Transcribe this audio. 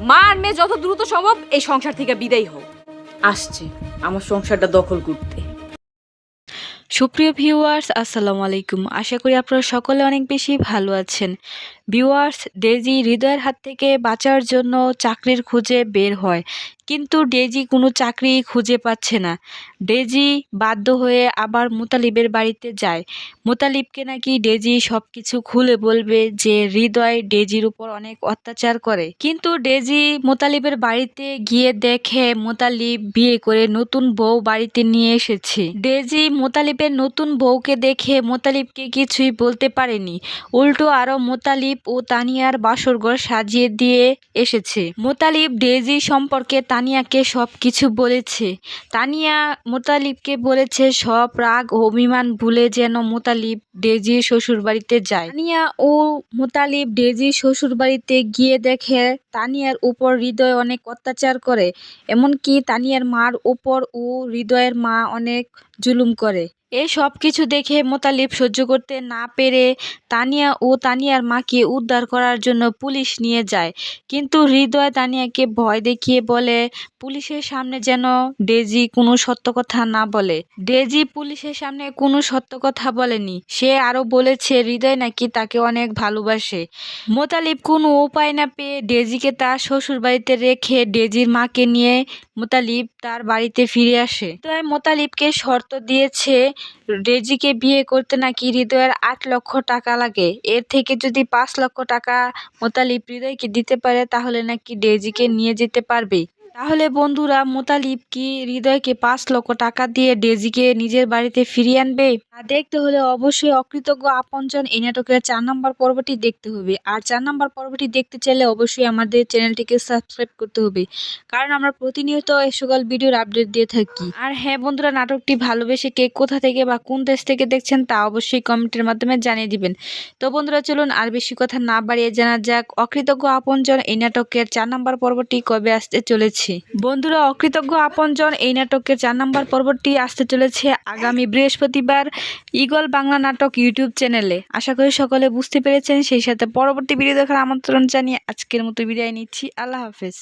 মা আর মেয়ে যত দ্রুত সম্ভব এই সংসার থেকে বিদায় হোক। আসছে আমার সংসারটা দখল করতে। সুপ্রিয় ভিউয়ার্স, আসসালামু আলাইকুম। আশা করি আপনারা সকলে অনেক বেশি ভালো আছেন। ভিউয়ার্স, ডেজি হৃদয়ের হাত থেকে বাঁচার জন্য চাকরির খোঁজে বের হয়, কিন্তু ডেজি কোনো চাকরি খুঁজে পাচ্ছে না। ডেজি বাধ্য হয়ে আবার মুতালিবের বাড়িতে যায়। মুতালিবকে নাকি ডেজি সব কিছু খুলে বলবে যে হৃদয় ডেজির উপর অনেক অত্যাচার করে, কিন্তু ডেজি মুতালিবের বাড়িতে গিয়ে দেখে মুতালিব বিয়ে করে নতুন বউ বাড়িতে নিয়ে এসেছে। ডেজি মুতালিবের নতুন বউকে দেখে মুতালিবকে কিছুই বলতে পারেনি, উল্টো আরো মুতালিব ও তানিয়ার বাসরঘর সাজিয়ে দিয়ে এসেছে। মুতালিব ডেজি সম্পর্কে তানিয়াকে সব কিছু বলেছে। তানিয়া মুতালিবকে বলেছে সব রাগ ও অভিমান ভুলে যেন মুতালিব ডেজির শ্বশুর বাড়িতে যায়। তানিয়া ও মুতালিব ডেজির শ্বশুর বাড়িতে গিয়ে দেখে তানিয়ার উপর হৃদয় অনেক অত্যাচার করে, এমনকি তানিয়ার মার উপর ও হৃদয়ের মা অনেক জুলুম করে। এই সব কিছু দেখে মুতালিব সহ্য করতে না পেরে তানিয়া ও তানিয়ার মাকে উদ্ধার করার জন্য পুলিশ নিয়ে যায়, কিন্তু হৃদয় তানিয়াকে ভয় দেখিয়ে বলে পুলিশের সামনে যেন ডেজি কোনো সত্য কথা না বলে। ডেজি পুলিশের সামনে কোনো সত্য কথা বলেনি, সে আরো বলেছে হৃদয় নাকি তাকে অনেক ভালোবাসে। মুতালিব কোনো উপায় না পেয়ে ডেজিকে তার শ্বশুর বাড়িতে রেখে ডেজির মাকে নিয়ে মুতালিব তার বাড়িতে ফিরে আসে। হৃদয় মুতালিবকে শর্ত দিয়েছে ডেজিকে বিয়ে করতে নাকি হৃদয়ের 8 লক্ষ টাকা লাগে, এর থেকে যদি 5 লক্ষ টাকা মুতালিব হৃদয়কে দিতে পারে তাহলে নাকি ডেজিকে নিয়ে যেতে পারবে। তাহলে বন্ধুরা, মুতালিব কি হৃদয়কে 5 লক্ষ টাকা দিয়ে ডেজিকে নিজের বাড়িতে ফিরিয়ে আনবে? তা দেখতে হলে অবশ্যই অকৃতজ্ঞ আপনজন এই নাটকের 4 নম্বর পর্বটি দেখতে হবে। আর 4 নম্বর পর্বটি দেখতে চাইলে অবশ্যই আমাদের চ্যানেলটিকে সাবস্ক্রাইব করতে হবে, কারণ আমরা প্রতিনিয়ত এই সকল ভিডিওর আপডেট দিয়ে থাকি। আর হ্যাঁ বন্ধুরা, নাটকটি ভালোবেসে কে কোথা থেকে বা কোন দেশ থেকে দেখছেন তা অবশ্যই কমেন্টের মাধ্যমে জানিয়ে দিবেন। তো বন্ধুরা, চলুন আর বেশি কথা না বাড়িয়ে জানা যাক অকৃতজ্ঞ আপনজন এই নাটকের 4 নম্বর পর্বটি কবে আসতে চলেছে। বন্ধুরা, অকৃতজ্ঞ আপনজন এই নাটকের 4 নম্বর পর্বটি আসতে চলেছে আগামী বৃহস্পতিবার ঈগল বাংলা নাটক ইউটিউব চ্যানেলে। আশা করি সকলে বুঝতে পেরেছেন, সেই সাথে পরবর্তী ভিডিও দেখার আমন্ত্রণ জানিয়ে আজকের মতো বিদায় নিচ্ছি। আল্লাহ হাফেজ।